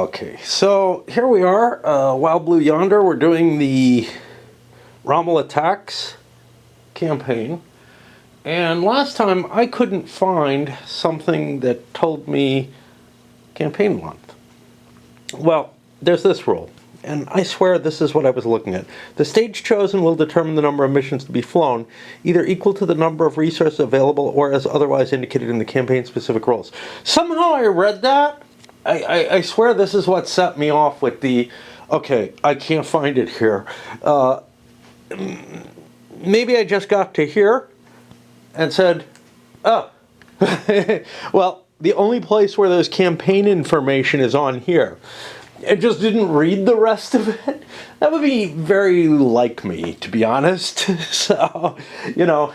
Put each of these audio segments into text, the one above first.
Okay, so here we are, Wild Blue Yonder. We're doing the Rommel attacks campaign. And last time I couldn't find something that told me campaign length. Well, there's this rule, and I swear this is what I was looking at. The stage chosen will determine the number of missions to be flown, either equal to the number of resources available or as otherwise indicated in the campaign-specific rules. Somehow I read that. I swear this is what set me off with the, okay, I can't find it here. Maybe I just got to here and said, oh, well, the only place where there's campaign information is on here. I just didn't read the rest of it. That would be very like me, to be honest. So, you know,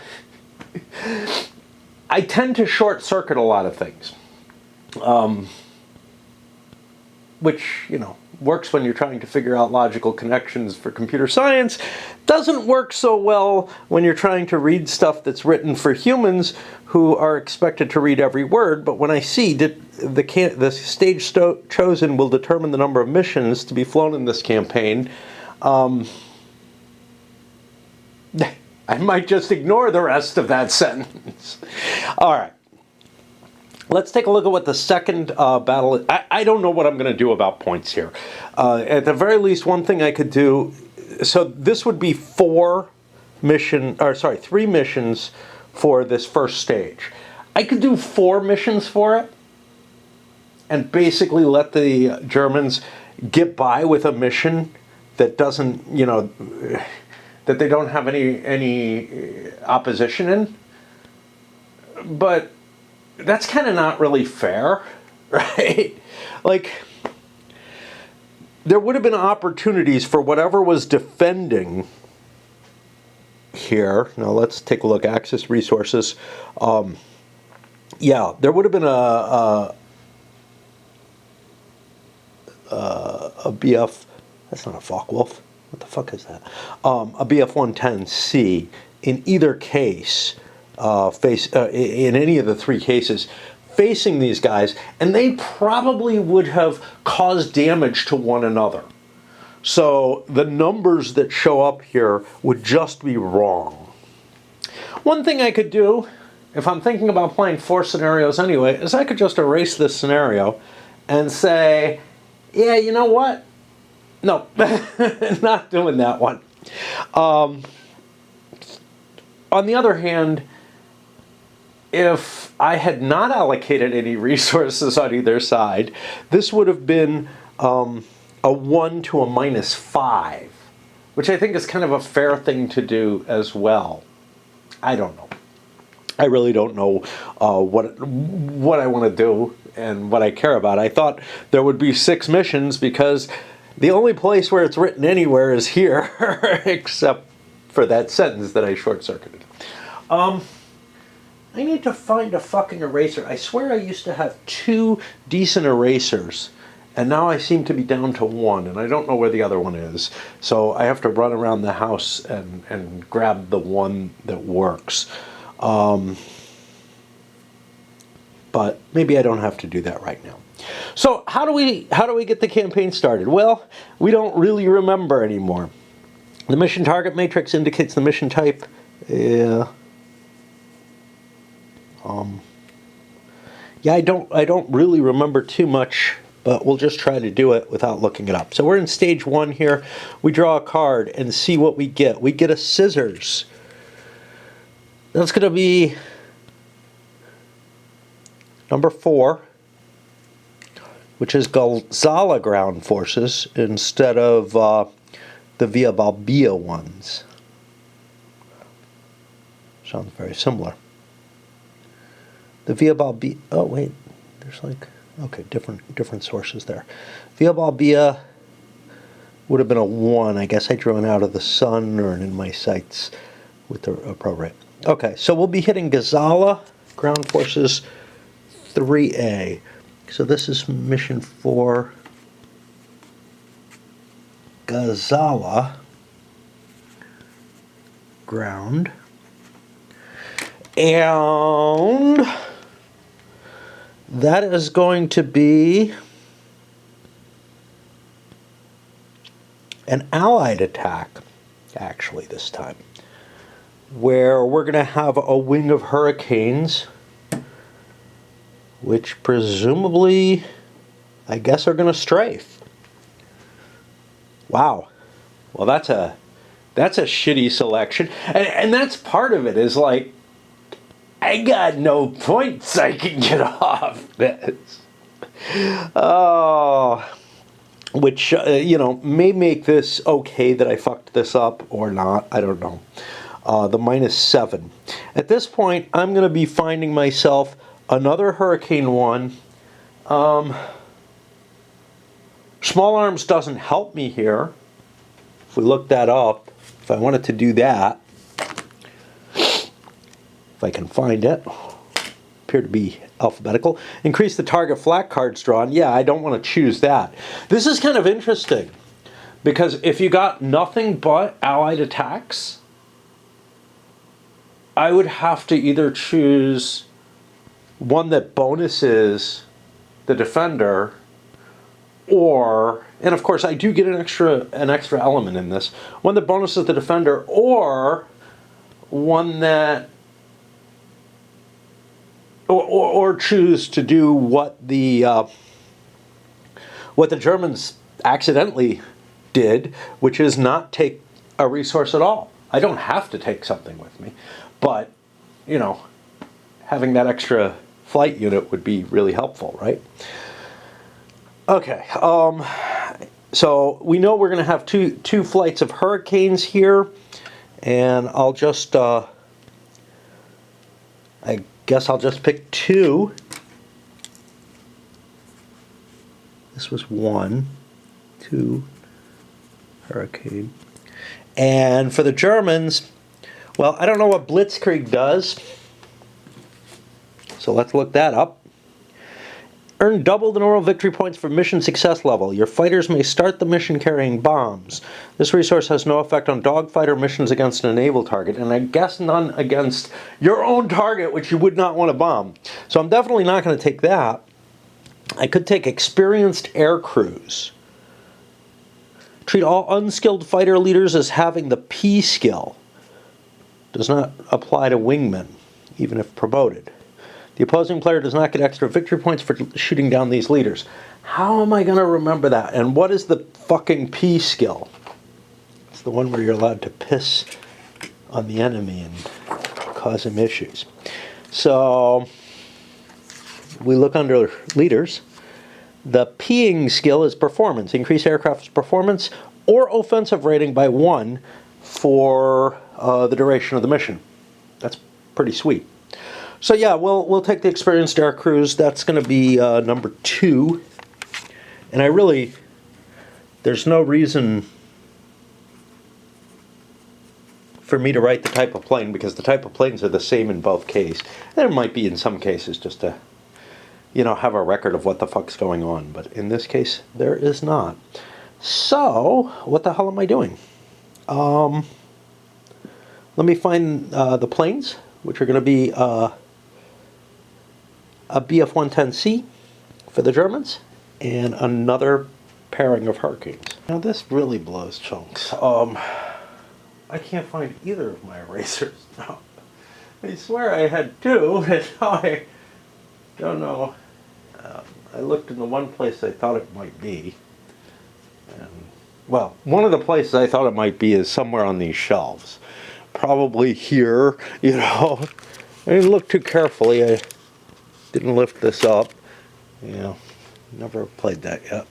I tend to short circuit a lot of things. Which, you know, works when you're trying to figure out logical connections for computer science, doesn't work so well when you're trying to read stuff that's written for humans who are expected to read every word. But when I see that the stage chosen will determine the number of missions to be flown in this campaign, I might just ignore the rest of that sentence. All right. Let's take a look at what the second battle is. I don't know what I'm going to do about points here. At the very least, one thing I could do, so this would be 3 missions for this first stage. I could do 4 missions for it and basically let the Germans get by with a mission that doesn't, you know, that they don't have any opposition in. But that's kind of not really fair, right? Like, there would have been opportunities for whatever was defending here. Now let's take a look. Axis resources. Yeah, there would have been a BF. That's not a Focke-Wulf. What the fuck is that? A BF-110C in either case. In any of the 3 cases, facing these guys, and they probably would have caused damage to one another. So the numbers that show up here would just be wrong. One thing I could do, if I'm thinking about playing 4 scenarios anyway, is I could just erase this scenario and say, yeah, you know what? No, not doing that one. On the other hand, if I had not allocated any resources on either side, this would have been a 1 to a -5, which I think is kind of a fair thing to do as well. I don't know. I really don't know what I want to do and what I care about. I thought there would be 6 missions because the only place where it's written anywhere is here, except for that sentence that I short-circuited. I need to find a fucking eraser. I swear I used to have 2 decent erasers, and now I seem to be down to 1, and I don't know where the other one is. So I have to run around the house and grab the one that works. But maybe I don't have to do that right now. So how do we get the campaign started? Well, we don't really remember anymore. The mission target matrix indicates the mission type. Yeah, I don't really remember too much, but we'll just try to do it without looking it up. So we're in stage 1 here. We draw a card and see what we get. We get a scissors. That's going to be number 4, which is Gazala ground forces instead of the Via Balbia ones. Sounds very similar. The Via Balbia, oh wait, there's like, okay, different sources there. Via Balbia would have been a 1. I guess I drew it out of the sun or in my sights with the appropriate. Okay, so we'll be hitting Gazala ground forces 3A. So this is mission 4, Gazala ground. And that is going to be an allied attack, actually, this time, where we're going to have a wing of hurricanes, which presumably, I guess, are going to strafe. Wow. Well, that's a shitty selection. And that's part of it, is like, I got no points I can get off this. Oh, which, may make this okay that I fucked this up or not. I don't know. The -7. At this point, I'm going to be finding myself another Hurricane 1. Small arms doesn't help me here. If we look that up, if I wanted to do that, if I can find it, appear to be alphabetical. Increase the target flat cards drawn. Yeah, I don't want to choose that. This is kind of interesting, because if you got nothing but allied attacks, I would have to either choose one that bonuses the defender, or, and of course I do get an extra element in this, one that bonuses the defender, or one that, or choose to do what the Germans accidentally did, which is not take a resource at all. I don't have to take something with me, but, having that extra flight unit would be really helpful, right? Okay, so we know we're going to have two flights of hurricanes here, and I'll just, I guess I'll just pick 2. This was 1, 2, hurricane. And for the Germans, well, I don't know what Blitzkrieg does, so let's look that up. Earn double the normal victory points for mission success level. Your fighters may start the mission carrying bombs. This resource has no effect on dogfighter missions against a naval target, and I guess none against your own target, which you would not want to bomb. So I'm definitely not going to take that. I could take experienced air crews. Treat all unskilled fighter leaders as having the P skill. Does not apply to wingmen, even if promoted. The opposing player does not get extra victory points for shooting down these leaders. How am I going to remember that? And what is the fucking P skill? It's the one where you're allowed to piss on the enemy and cause him issues. So we look under leaders. The Ping skill is performance. Increase aircraft's performance or offensive rating by 1 for the duration of the mission. That's pretty sweet. So yeah, we'll take the experienced air crews. That's going to be number 2. And there's no reason for me to write the type of plane, because the type of planes are the same in both cases. There might be in some cases just to, have a record of what the fuck's going on. But in this case, there is not. So, what the hell am I doing? Let me find the planes, which are going to be a Bf-110C for the Germans, and another pairing of hurricanes. Now this really blows chunks. I can't find either of my erasers now. I swear I had 2, and now I don't know. I looked in the one place I thought it might be. And, well, one of the places I thought it might be is somewhere on these shelves. Probably here, I didn't look too carefully. I didn't lift this up. Never played that yet.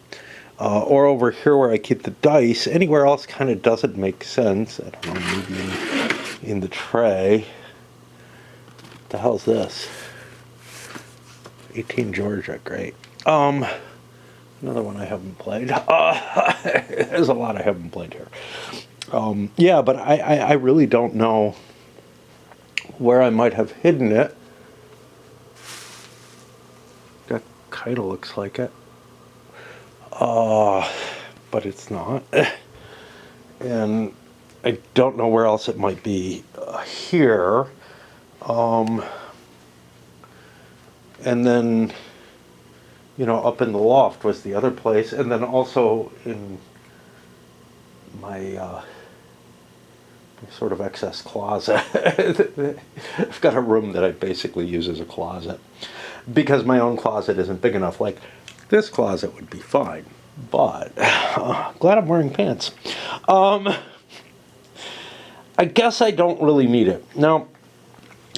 Or over here where I keep the dice. Anywhere else kind of doesn't make sense. I don't know, maybe in the tray. What the hell's this? 18 Georgia, great. Another one I haven't played. There's a lot I haven't played here. Yeah, but I really don't know where I might have hidden it. That kind of looks like it. But it's not. And I don't know where else it might be here. And then, up in the loft was the other place. And then also in my sort of excess closet. I've got a room that I basically use as a closet because my own closet isn't big enough. Like, this closet would be fine, but glad I'm wearing pants. I guess I don't really need it. Now,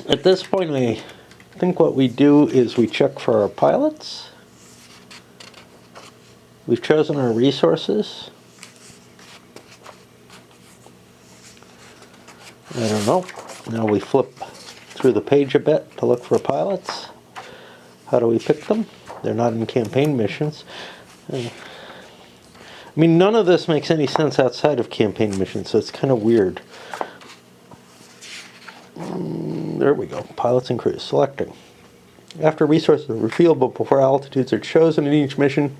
at this point, I think what we do is we check for our pilots. We've chosen our resources. I don't know. Now we flip through the page a bit to look for pilots. How do we pick them? They're not in campaign missions. I mean, none of this makes any sense outside of campaign missions, so it's kind of weird. There we go. Pilots and crews. Selecting. After resources are revealed, but before altitudes are chosen in each mission,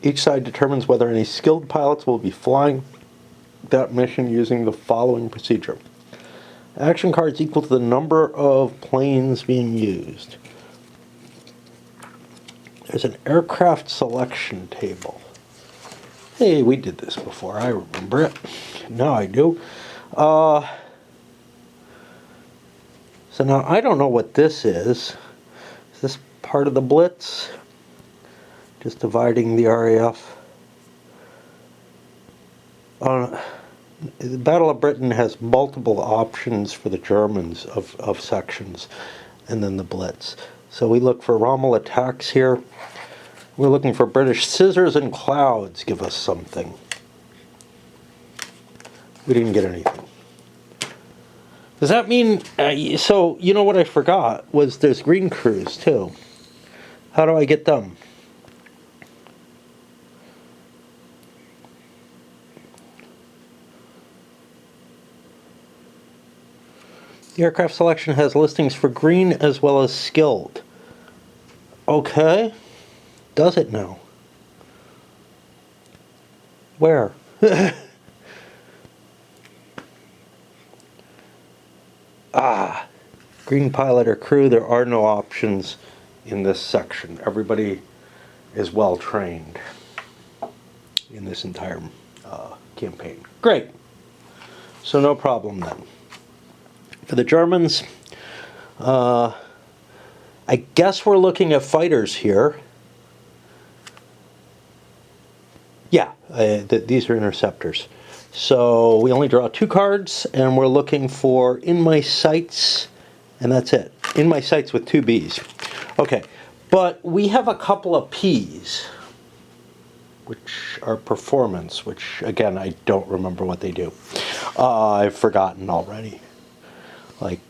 each side determines whether any skilled pilots will be flying that mission using the following procedure. Action cards equal to the number of planes being used. There's an aircraft selection table. Hey, we did this before. I remember it. Now I do. So now I don't know what this is. Is this part of the Blitz? Just dividing the RAF. The Battle of Britain has multiple options for the Germans of sections, and then the Blitz. So we look for Rommel attacks here. We're looking for British scissors and clouds. Give us something. We didn't get anything. Does that mean, so you know what I forgot was there's green crews too. How do I get them? The aircraft selection has listings for green as well as skilled. Okay. Does it now? Where? Green pilot or crew, there are no options in this section. Everybody is well trained in this entire campaign. Great. So no problem then. For the Germans, I guess we're looking at fighters here. Yeah, these are interceptors. So we only draw 2 cards, and we're looking for in my sights, and that's it. In my sights with 2 Bs. Okay, but we have a couple of Ps, which are performance, which, again, I don't remember what they do. I've forgotten already. Like,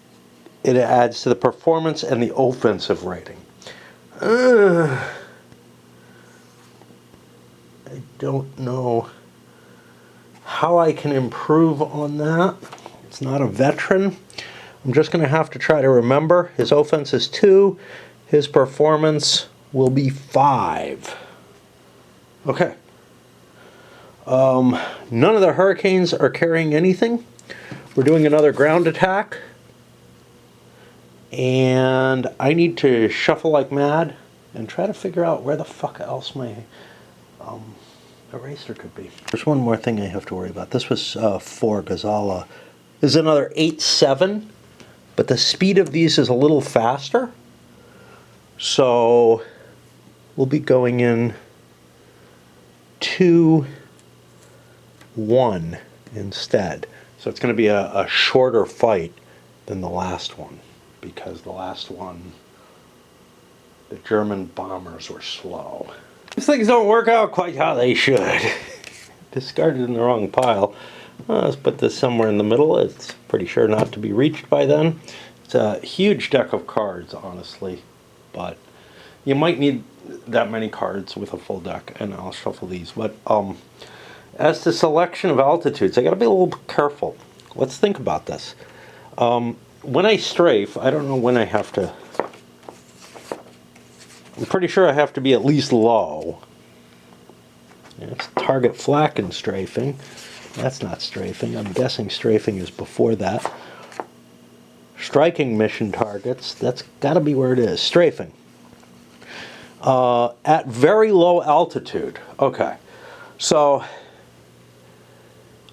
it adds to the performance and the offensive rating. I don't know how I can improve on that. It's not a veteran. I'm just going to have to try to remember. His offense is 2. His performance will be 5. Okay. None of the Hurricanes are carrying anything. We're doing another ground attack. And I need to shuffle like mad and try to figure out where the fuck else my eraser could be. There's one more thing I have to worry about. This was 4 Gazala. This is another 8-7, but the speed of these is a little faster. So we'll be going in 2-1 instead. So it's going to be a shorter fight than the last one, because the last one, the German bombers were slow. These things don't work out quite how they should. Discarded in the wrong pile. Let's put this somewhere in the middle. It's pretty sure not to be reached by then. It's a huge deck of cards, honestly, but you might need that many cards with a full deck, and I'll shuffle these. But as to selection of altitudes, I got to be a little careful. Let's think about this. When I strafe, I don't know when I have to. I'm pretty sure I have to be at least low. It's target flak and strafing. That's not strafing. I'm guessing strafing is before that. Striking mission targets. That's got to be where it is. Strafing. At very low altitude. Okay. So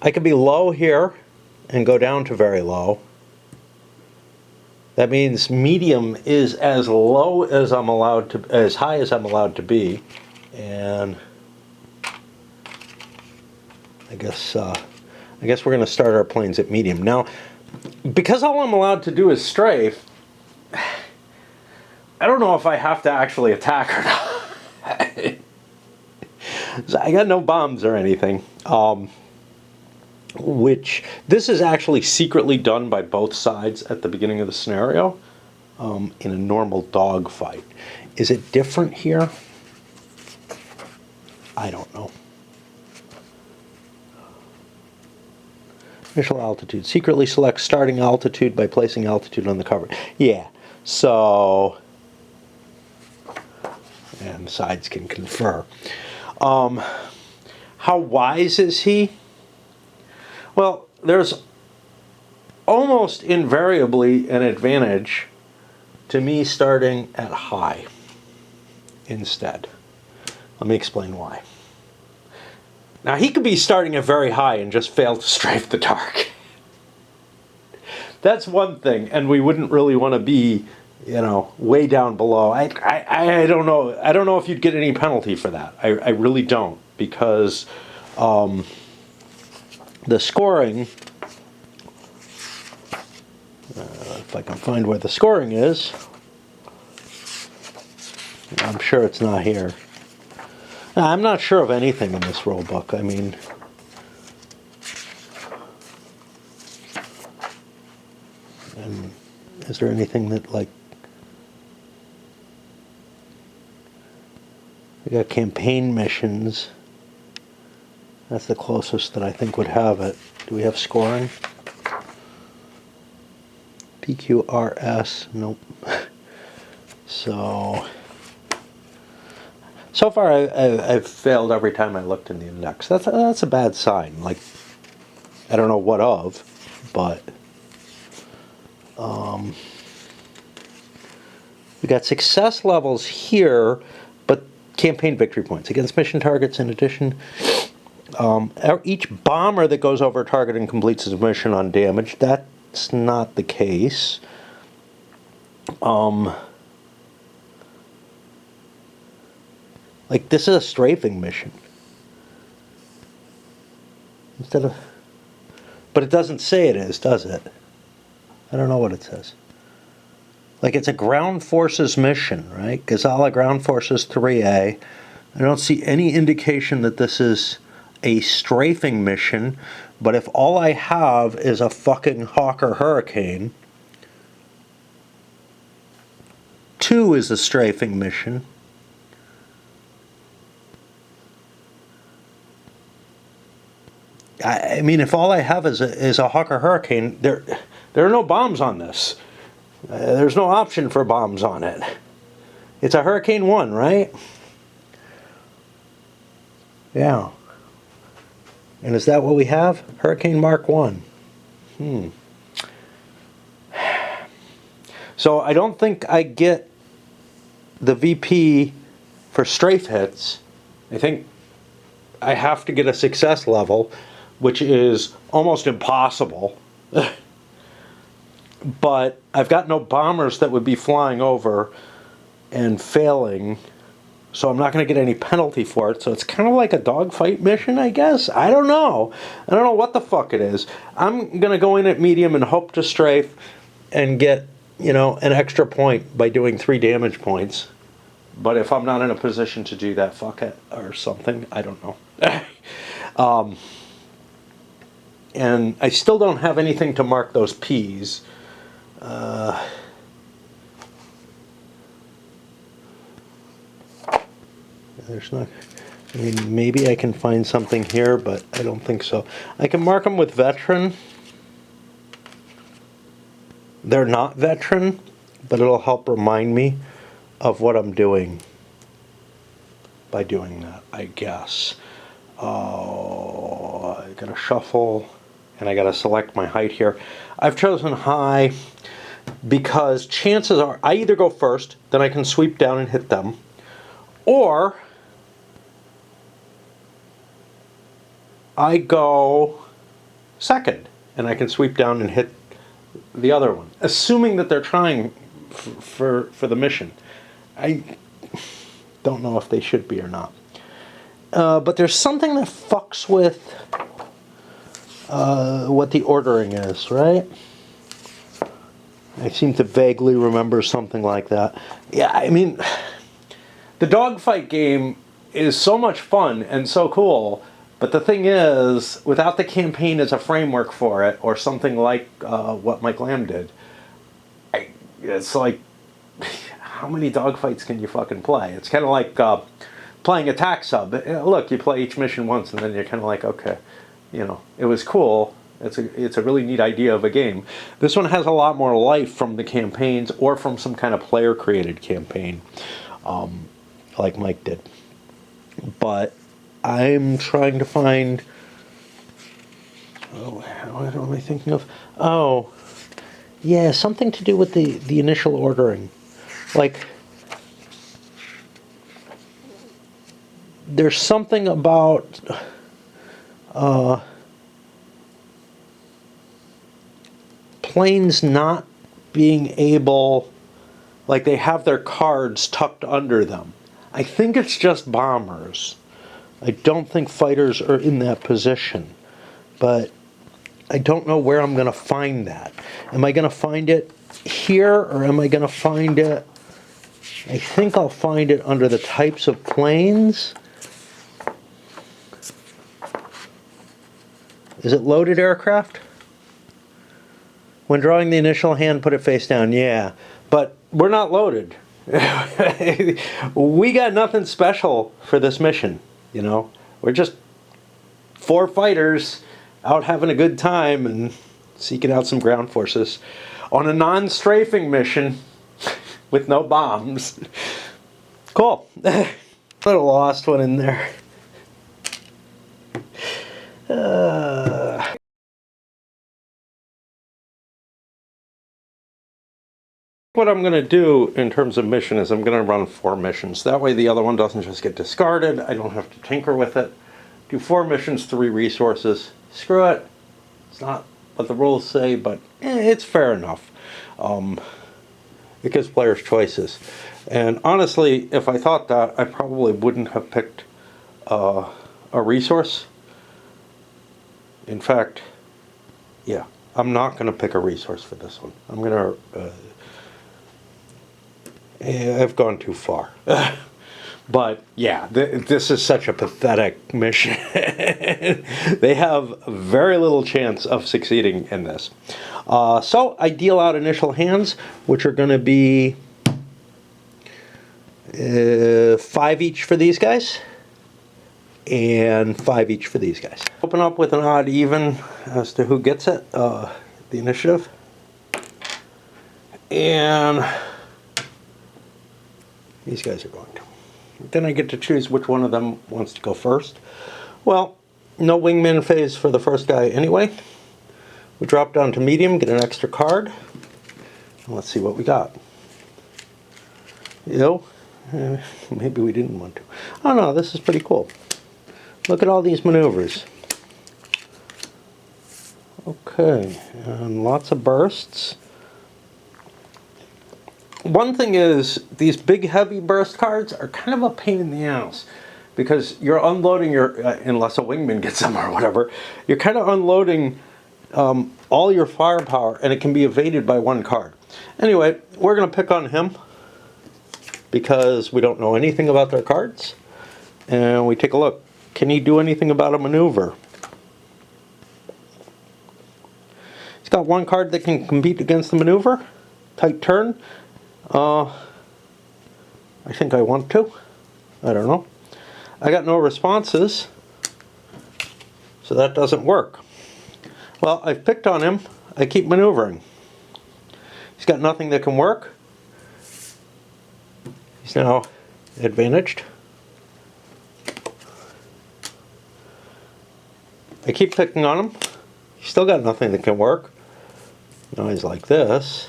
I could be low here and go down to very low. That means medium is as low as I'm allowed to, as high as I'm allowed to be, and I guess we're going to start our planes at medium. Now, because all I'm allowed to do is strafe, I don't know if I have to actually attack or not. So I got no bombs or anything. Which this is actually secretly done by both sides at the beginning of the scenario in a normal dogfight. Is it different here? I don't know. Initial altitude. Secretly select starting altitude by placing altitude on the cover. Yeah, so, and sides can confer. How wise is he? Well, there's almost invariably an advantage to me starting at high instead. Let me explain why. Now, he could be starting at very high and just fail to strafe the target. That's one thing, and we wouldn't really want to be, you know, way down below. I don't know. I don't know if you'd get any penalty for that. I really don't, because the scoring, if I can find where the scoring is, I'm sure it's not here. I'm not sure of anything in this rule book. I mean, and is there anything that, like, we got campaign missions. That's the closest that I think would have it. Do we have scoring? PQRS, nope. So far I've failed every time I looked in the index. That's a bad sign. Like, I don't know what of, but we got success levels here, but campaign victory points against mission targets in addition. Each bomber that goes over a target and completes his mission undamaged. That's not the case. Like, this is a strafing mission. But it doesn't say it is, does it? I don't know what it says. Like, it's a ground forces mission, right? Gazala Ground Forces 3A. I don't see any indication that this is a strafing mission, but if all I have is a fucking Hawker Hurricane, 2 is a strafing mission. I mean, if all I have is a Hawker Hurricane, there are no bombs on this. There's no option for bombs on it. It's a Hurricane 1, right? Yeah. And is that what we have? Hurricane Mark 1. So I don't think I get the VP for strafe hits. I think I have to get a success level, which is almost impossible. But I've got no bombers that would be flying over and failing, so I'm not going to get any penalty for it. So it's kind of like a dogfight mission, I guess. I don't know. I don't know what the fuck it is. I'm going to go in at medium and hope to strafe and get, you know, an extra point by doing 3 damage points. But if I'm not in a position to do that, fuck it, or something. I don't know. And I still don't have anything to mark those P's. There's not, I mean, maybe I can find something here, but I don't think so. I can mark them with veteran. They're not veteran, but it'll help remind me of what I'm doing by doing that, I guess. Oh, I gotta shuffle, and I gotta select my height here. I've chosen high because chances are I either go first, then I can sweep down and hit them, or I go second, and I can sweep down and hit the other one, assuming that they're trying for the mission. I don't know if they should be or not. But there's something that fucks with what the ordering is, right? I seem to vaguely remember something like that. Yeah, I mean, the dogfight game is so much fun and so cool, but the thing is, without the campaign as a framework for it, or something like what Mike Lamb did, it's like, how many dogfights can you fucking play? It's kind of like playing attack sub. Look, you play each mission once, and then you're kind of like, okay, you know, it was cool. It's a really neat idea of a game. This one has a lot more life from the campaigns or from some kind of player-created campaign, like Mike did. But I'm trying to find... Oh, what am I thinking of? Oh, yeah, something to do with the initial ordering. Like, there's something about... planes not being able, like they have their cards tucked under them. I think it's just bombers. I don't think fighters are in that position. But I don't know where I'm going to find that. Am I going to find it here, or am I going to find it... I think I'll find it under the types of planes. Is it loaded aircraft? When drawing the initial hand, put it face down. Yeah, but we're not loaded. We got nothing special for this mission, you know. We're just 4 fighters out having a good time and seeking out some ground forces on a non-strafing mission with no bombs. Cool. Little lost one in there. What I'm going to do in terms of mission is I'm going to run 4 missions. That way the other one doesn't just get discarded. I don't have to tinker with it. Do 4 missions, 3 resources. Screw it. It's not what the rules say, but it's fair enough. It gives players choices. And honestly, if I thought that, I probably wouldn't have picked a resource. In fact, yeah, I'm not going to pick a resource for this one. I'm going to... I've gone too far. But yeah, this is such a pathetic mission. They have very little chance of succeeding in this. So I deal out initial hands, which are going to be 5 each for these guys, and 5 each for these guys. Open up with an odd even as to who gets it, the initiative. And these guys are going to. Then I get to choose which one of them wants to go first. Well, no wingman phase for the first guy anyway. We drop down to medium, get an extra card. And let's see what we got. You know, maybe we didn't want to. Oh no, this is pretty cool. Look at all these maneuvers. Okay, and lots of bursts. One thing is, these big heavy burst cards are kind of a pain in the ass, because you're unloading your, unless a wingman gets them or whatever, you're kind of unloading all your firepower, and it can be evaded by 1 card. Anyway, we're going to pick on him, because we don't know anything about their cards, and we take a look. Can he do anything about a maneuver? He's got 1 card that can compete against the maneuver. Tight turn. I think I want to. I don't know. I got no responses, so that doesn't work. Well, I've picked on him. I keep maneuvering. He's got nothing that can work. He's now advantaged. I keep picking on him. He's still got nothing that can work. Now he's like this.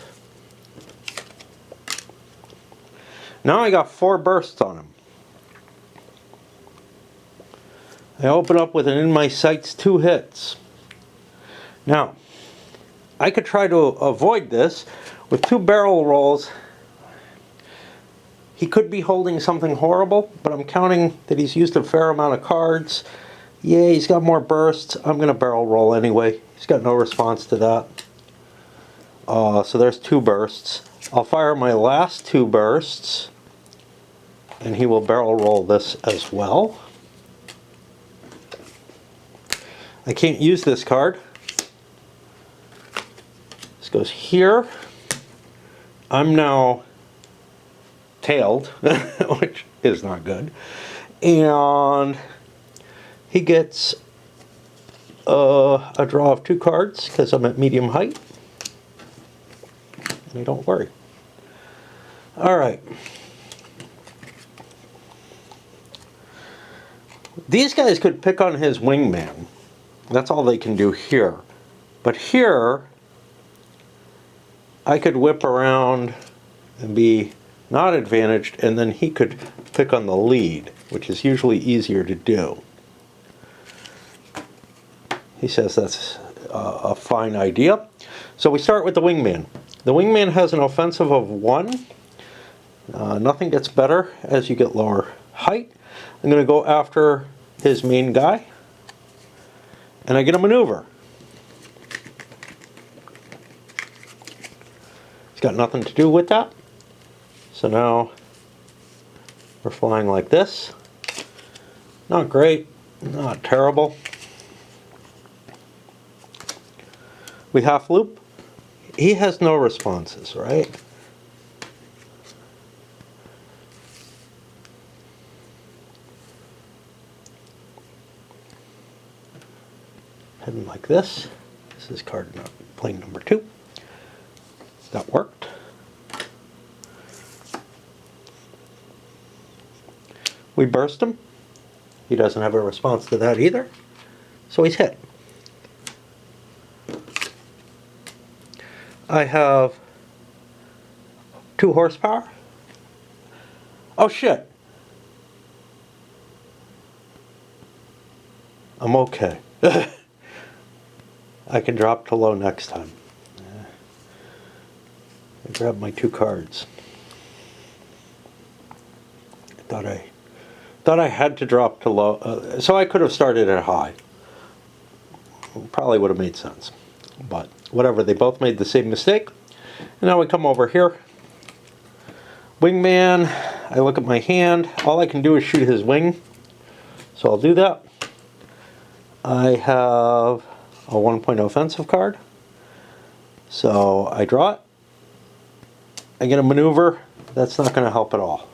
Now I got 4 bursts on him. I open up with an in my sights 2 hits. Now, I could try to avoid this with 2 barrel rolls. He could be holding something horrible, but I'm counting that he's used a fair amount of cards. Yeah, he's got more bursts. I'm going to barrel roll anyway. He's got no response to that. So there's 2 bursts. I'll fire my last 2 bursts, and he will barrel roll this as well. I can't use this card. This goes here. I'm now tailed, which is not good. And he gets a draw of 2 cards because I'm at medium height. And don't worry. Alright. These guys could pick on his wingman. That's all they can do here. But here, I could whip around and be not advantaged, and then he could pick on the lead, which is usually easier to do. He says that's a fine idea. So we start with the wingman. The wingman has an offensive of 1. Nothing gets better as you get lower height. I'm going to go after his main guy, and I get a maneuver. He's got nothing to do with that. So now we're flying like this. Not great, not terrible. We half loop. He has no responses, right? Heading like this. This is card playing number 2. That worked. We burst him. He doesn't have a response to that either. So he's hit. I have 2 horsepower. Oh shit. I'm okay. I can drop to low next time. I grabbed my 2 cards. I thought I had to drop to low, so I could have started at high. Probably would have made sense. But whatever, they both made the same mistake. And now we come over here. Wingman, I look at my hand. All I can do is shoot his wing. So I'll do that. I have a 1-point offensive card. So I draw it. I get a maneuver. That's not going to help at all.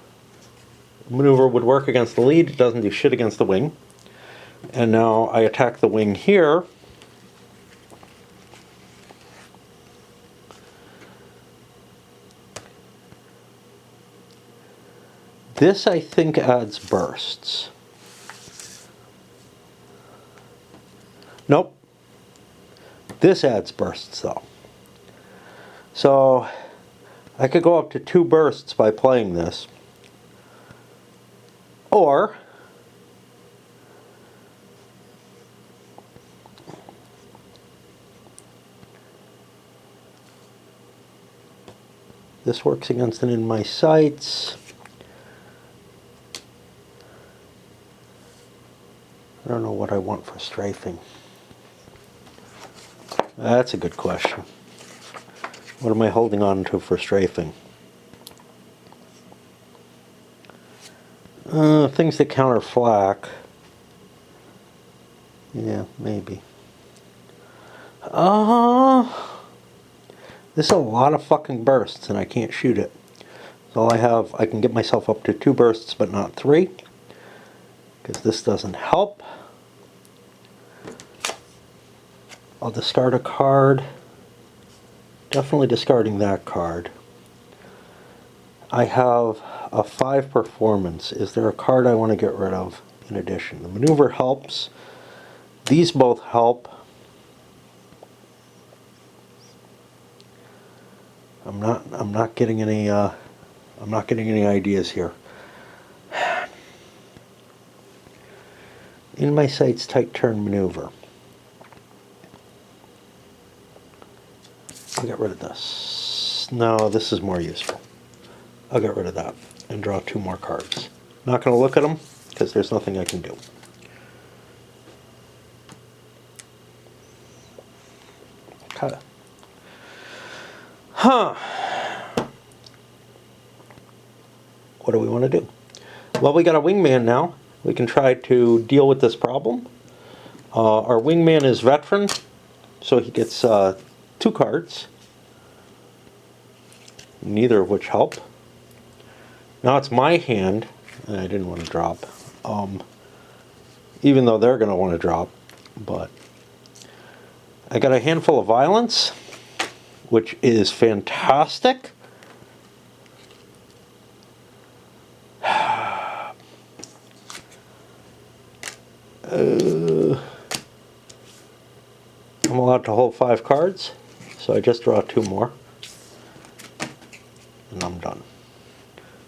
Maneuver would work against the lead. It doesn't do shit against the wing. And now I attack the wing here. This, I think, adds bursts. Nope. This adds bursts, though. So I could go up to 2 bursts by playing this. Or this works against an in my sights. I don't know what I want for strafing. That's a good question. What am I holding on to for strafing? Things that counter flak. Yeah, maybe. This is a lot of fucking bursts and I can't shoot it. So I have, I can get myself up to 2 bursts but not 3. Because this doesn't help. I'll discard a card. Definitely discarding that card. I have a 5 performance. Is there a card I want to get rid of in addition? The maneuver helps. These both help. I'm not getting any ideas here. In my sights, tight turn maneuver. I'll get rid of this. No, this is more useful. I'll get rid of that and draw 2 more cards. Not going to look at them because there's nothing I can do. Okay. Huh. What do we want to do? Well, we got a wingman now. We can try to deal with this problem. Our wingman is veteran, so he gets 2 cards, neither of which help. Now it's my hand, and I didn't want to drop, even though they're going to want to drop, but I got a handful of violence, which is fantastic. I'm allowed to hold 5 cards, so I just draw 2 more, and I'm done.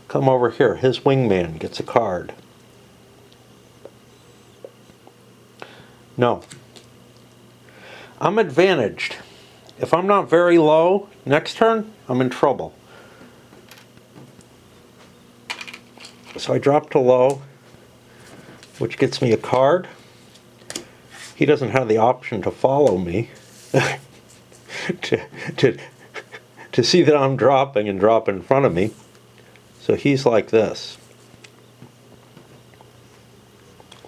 Come over here. His wingman gets a card. No. I'm advantaged. If I'm not very low next turn, I'm in trouble. So I drop to low, which gets me a card. He doesn't have the option to follow me to see that I'm dropping and drop in front of me. So he's like this.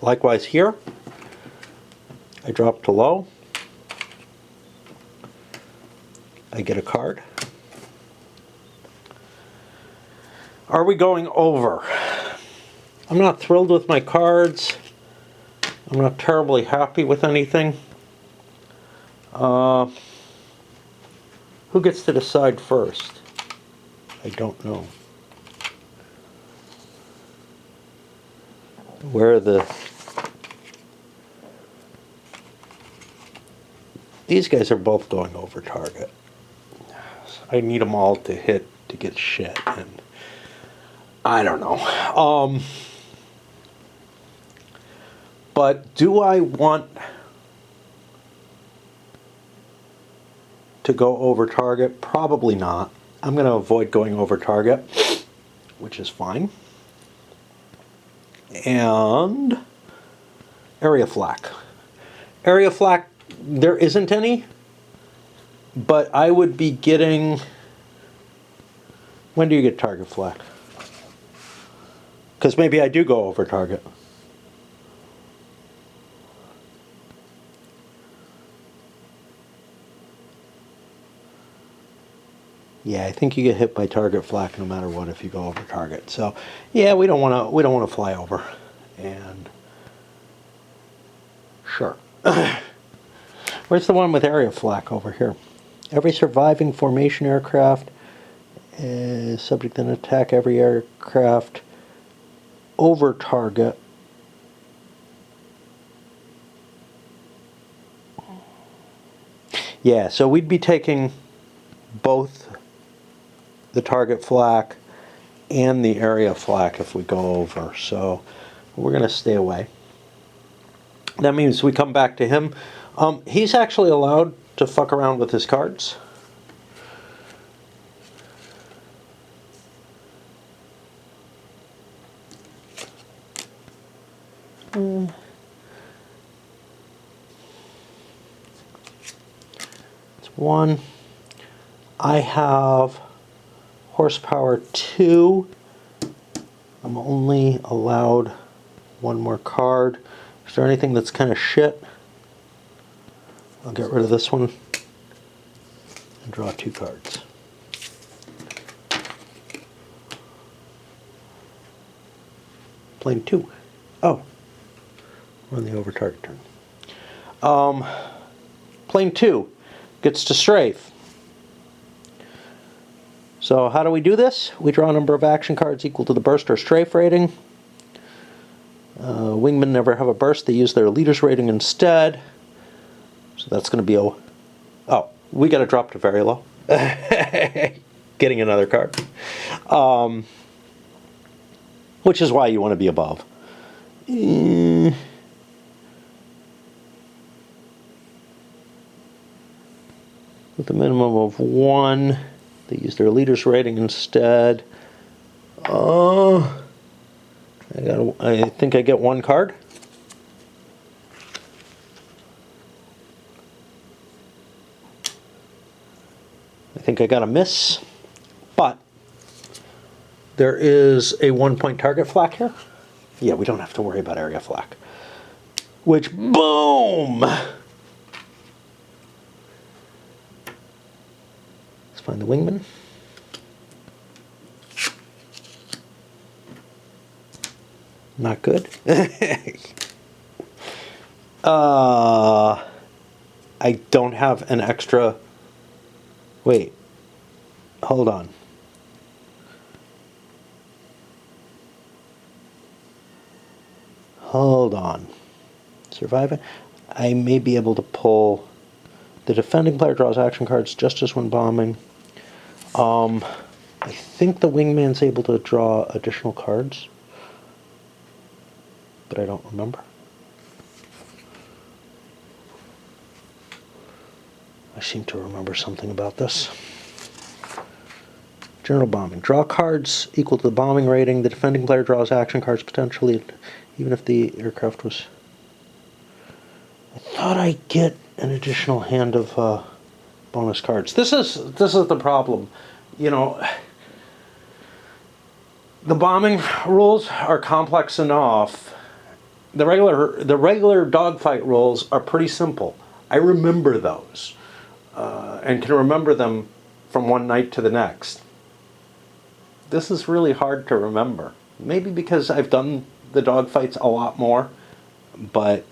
Likewise here, I drop to low. I get a card. Are we going over? I'm not thrilled with my cards. I'm not terribly happy with anything. Who gets to decide first? I don't know. Where are the... These guys are both going over target. I need them all to hit to get shit, and I don't know. But do I want to go over target? Probably not. I'm going to avoid going over target, which is fine. And area flak. Area flak, there isn't any, but I would be getting... When do you get target flak? Because maybe I do go over target. Yeah, I think you get hit by target flak no matter what if you go over target. So, yeah, we don't want to fly over. And sure. Where's the one with area flak over here? Every surviving formation aircraft is subject to an attack. Every aircraft over target. Yeah, so we'd be taking both the target flak and the area flak if we go over, so we're going to stay away. That means we come back to him. He's actually allowed to fuck around with his cards. It's 1. I have horsepower 2. I'm only allowed 1 more card. Is there anything that's kind of shit? I'll get rid of this one and draw 2 cards. Plane 2. Oh, we're on the over target turn. Plane 2 gets to strafe. So how do we do this? We draw a number of action cards equal to the burst or strafe rating. Wingmen never have a burst. They use their leader's rating instead. So that's going to be a... Oh, we got to drop to very low. Getting another card. Which is why you want to be above. with a minimum of 1. They use their leader's rating instead. I think I get 1 card. I think I got a miss, but there is a 1-point target flak here. Yeah, we don't have to worry about area flak. Which, boom! Let's find the wingman. Not good. I don't have an extra... Wait. Hold on. Hold on. Surviving. I may be able to pull... The defending player draws action cards just as when bombing. I think the wingman's able to draw additional cards, but I don't remember. I seem to remember something about this. General bombing. Draw cards equal to the bombing rating. The defending player draws action cards potentially, even if the aircraft was... I thought I'd get an additional hand of bonus cards. This is the problem. You know, the bombing rules are complex enough. The regular dogfight rules are pretty simple. I remember those. And can remember them from one night to the next. This is really hard to remember. Maybe because I've done the dogfights a lot more, but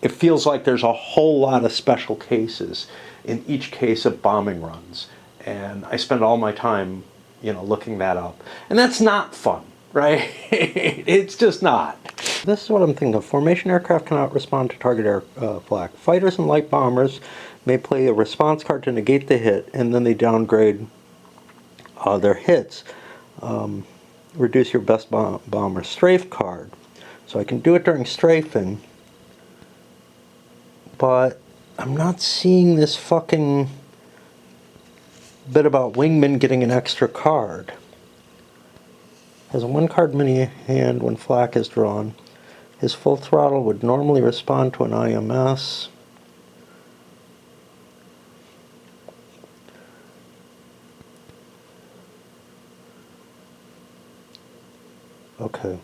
it feels like there's a whole lot of special cases in each case of bombing runs. And I spend all my time, you know, looking that up. And that's not fun, right? It's just not. This is what I'm thinking of. Formation aircraft cannot respond to target air flak. Fighters and light bombers may play a response card to negate the hit, and then they downgrade their hits. Reduce your best bomber strafe card. So I can do it during strafing, but I'm not seeing this fucking bit about wingman getting an extra card. Has a 1-card mini hand when flak is drawn. His full throttle would normally respond to an IMS. Okay,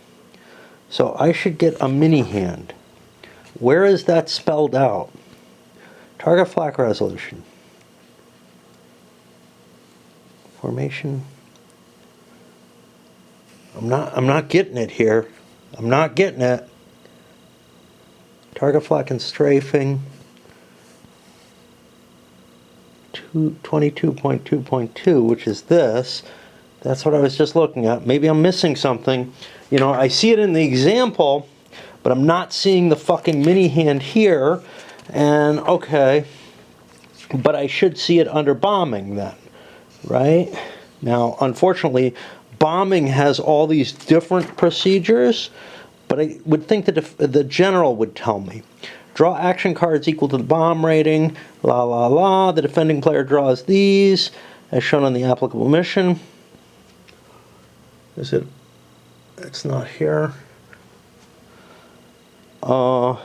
so I should get a mini hand. Where is that spelled out? Target flak resolution. Formation. I'm not getting it here. I'm not getting it. Target flak and strafing. 22.2.2, which is this. That's what I was just looking at. Maybe I'm missing something. You know, I see it in the example, but I'm not seeing the fucking mini hand here. And, okay, but I should see it under bombing then, right? Now, unfortunately, bombing has all these different procedures, but I would think that the general would tell me. Draw action cards equal to the bomb rating, la la la. The defending player draws these, as shown on the applicable mission. Is it? It's not here. Even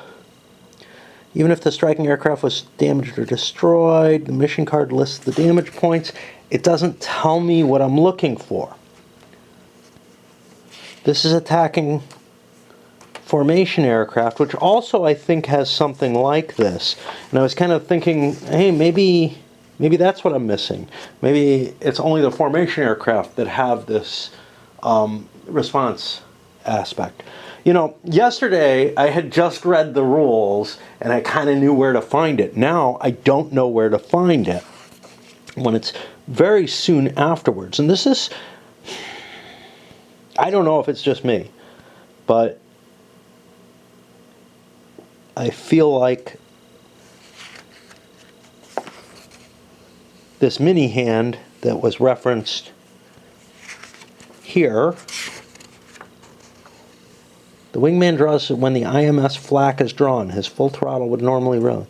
if the striking aircraft was damaged or destroyed, the mission card lists the damage points. It doesn't tell me what I'm looking for. This is attacking formation aircraft, which also I think has something like this. And I was kind of thinking, hey, maybe that's what I'm missing. Maybe it's only the formation aircraft that have this response aspect. You know, yesterday I had just read the rules and I kind of knew where to find it. Now I don't know where to find it when it's very soon afterwards. And this is, I don't know if it's just me, but I feel like this mini hand that was referenced here, the wingman draws when the IMS flak is drawn. His full throttle would normally run.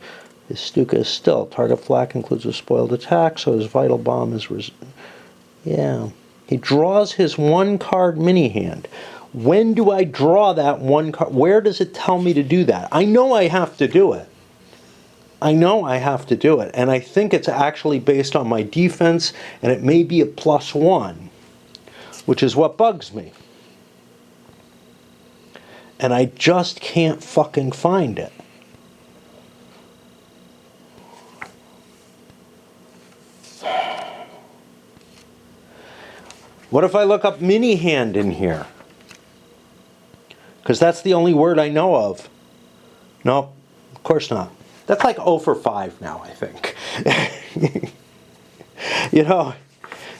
His Stuka is still. Target flak includes a spoiled attack, so his vital bomb is... yeah. He draws his one-card mini-hand. When do I draw that one card? Where does it tell me to do that? I know I have to do it. I know I have to do it. And I think it's actually based on my defense, and it may be a +1, which is what bugs me. And I just can't fucking find it. What if I look up mini hand in here? Because that's the only word I know of. Nope, of course not. That's like 0 for 5 now, I think. You know,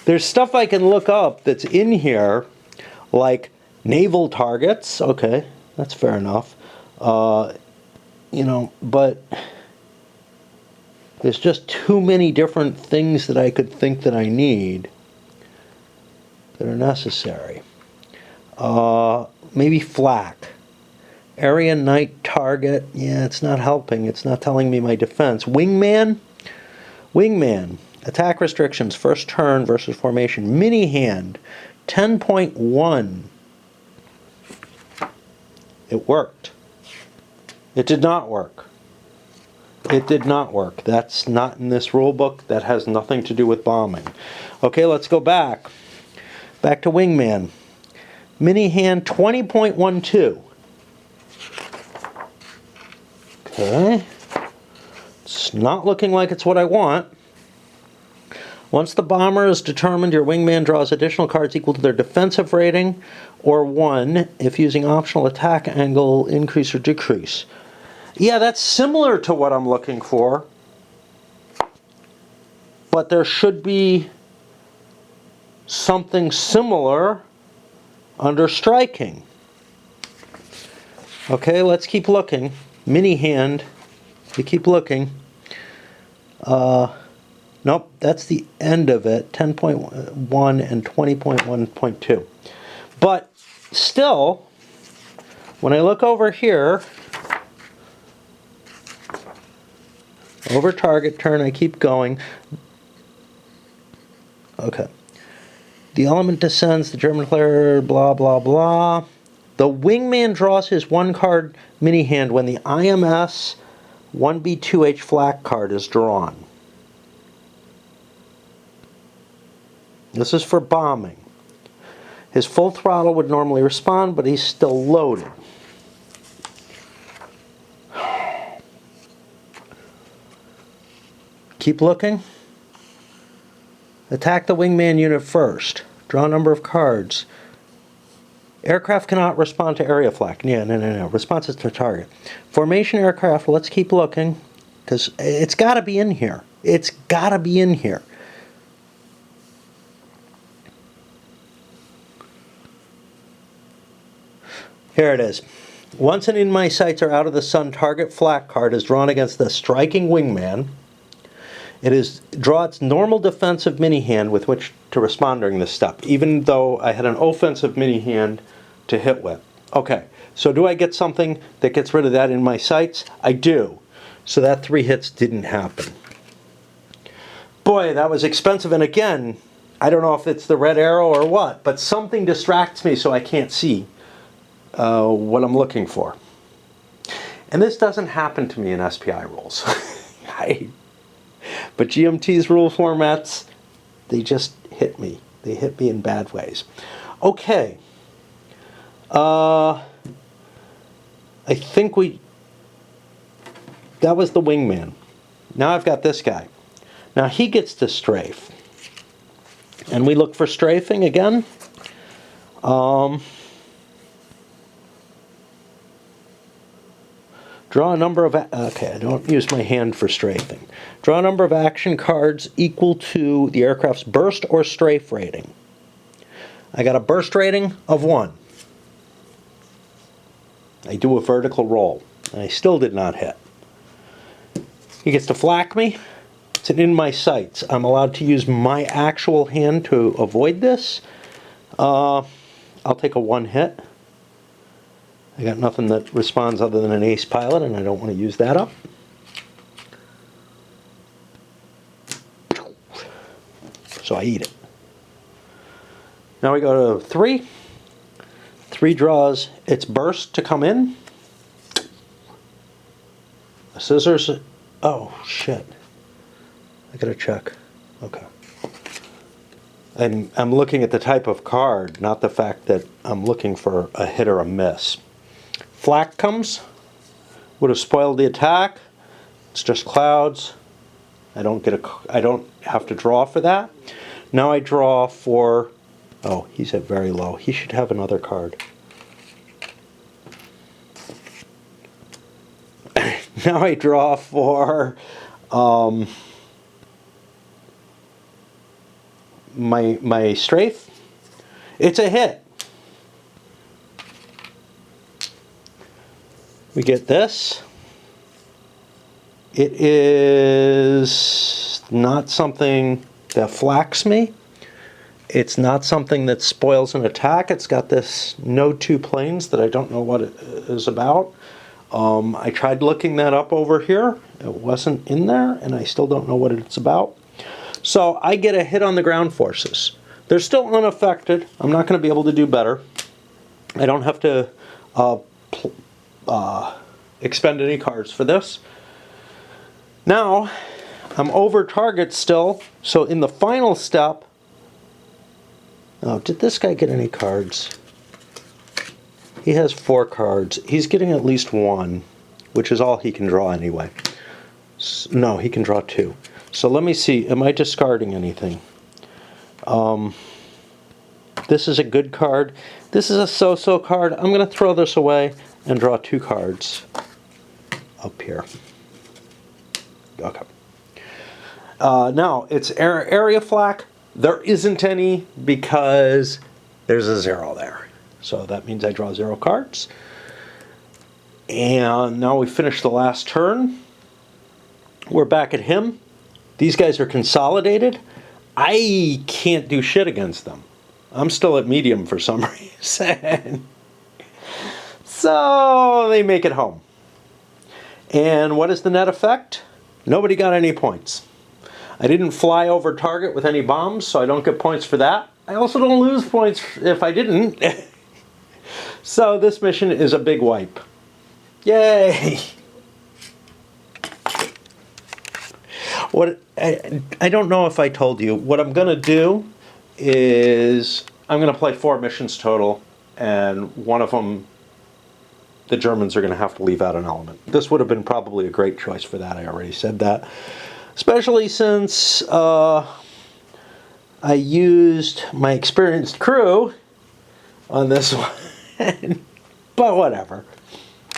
there's stuff I can look up that's in here, like naval targets. Okay, that's fair enough. You know, but there's just too many different things that I could think that I need that are necessary. Maybe flak. Area night target. Yeah, it's not helping. It's not telling me my defense. Wingman. Wingman. Attack restrictions. First turn versus formation. Mini hand. 10.1. It worked. It did not work. It did not work. That's not in this rule book. That has nothing to do with bombing. Okay, let's go back. Back to Wingman. Mini hand 20.12. Okay. It's not looking like it's what I want. Once the bomber is determined, your wingman draws additional cards equal to their defensive rating, or 1 if using optional attack angle increase or decrease. Yeah, that's similar to what I'm looking for. But there should be something similar under striking. Okay, let's keep looking. Mini hand. You keep looking. Nope, that's the end of it. 10.1 and 20.1.2. But still, when I look over here, over target turn, I keep going. Okay. The element descends, the German player, blah, blah, blah. The wingman draws his 1-card mini hand when the IMS 1B2H flak card is drawn. This is for bombing. His full throttle would normally respond, but he's still loaded. Keep looking. Attack the wingman unit first. Draw a number of cards. Aircraft cannot respond to area flak. Yeah, no. Responses to target. Formation aircraft, let's keep looking. Because it's got to be in here. It's got to be in here. Here it is. Once and in my sights are out of the sun, target flak card is drawn against the striking wingman. It is draw its normal defensive mini hand with which to respond during this step, even though I had an offensive mini hand to hit with. Okay, so do I get something that gets rid of that in my sights? I do. So that 3 hits didn't happen. Boy, that was expensive, and again, I don't know if it's the red arrow or what, but something distracts me so I can't see what I'm looking for. And this doesn't happen to me in SPI rules. But GMT's rule formats, they just hit me. They hit me in bad ways. Okay. I think that was the wingman. Now I've got this guy. Now he gets to strafe. And we look for strafing again. Draw a number of... Okay, I don't use my hand for strafing. Draw a number of action cards equal to the aircraft's burst or strafe rating. I got a burst rating of 1. I do a vertical roll, and I still did not hit. He gets to flak me. It's in my sights. I'm allowed to use my actual hand to avoid this. I'll take a 1 hit. I got nothing that responds other than an ace pilot, and I don't want to use that up. so I eat it. Now we go to 3. 3 draws its burst to come in. The scissors. Oh, shit. I gotta check. Okay. And I'm looking at the type of card, not the fact that I'm looking for a hit or a miss. Flak comes. Would have spoiled the attack. It's just clouds. I don't have to draw for that. Now I draw for. Oh, he's at very low. He should have another card. Now I draw for my strafe. It's a hit. We get this. It is not something that flaks me. It's not something that spoils an attack. It's got this no 2 planes that I don't know what it is about. I tried looking that up over here. It wasn't in there, and I still don't know what it's about. So I get a hit on the ground forces. They're still unaffected. I'm not going to be able to do better. I don't have to expend any cards for this. Now, I'm over target still, so in the final step... Oh, did this guy get any cards? He has 4 cards. He's getting at least 1, which is all he can draw anyway. No, he can draw 2. So let me see, am I discarding anything? This is a good card. This is a so-so card. I'm going to throw this away and draw 2 cards up here. Okay. Now, it's area flak. There isn't any because there's a 0 there. So that means I draw 0 cards. And now we finish the last turn. We're back at him. These guys are consolidated. I can't do shit against them. I'm still at medium for some reason. So they make it home. And what is the net effect? Nobody got any points. I didn't fly over target with any bombs, so I don't get points for that. I also don't lose points if I didn't. So this mission is a big wipe. Yay! What I don't know if I told you. What I'm going to do is I'm going to play 4 missions total, and one of them, the Germans are going to have to leave out an element. This would have been probably a great choice for that. I already said that. Especially since I used my experienced crew on this one. But whatever.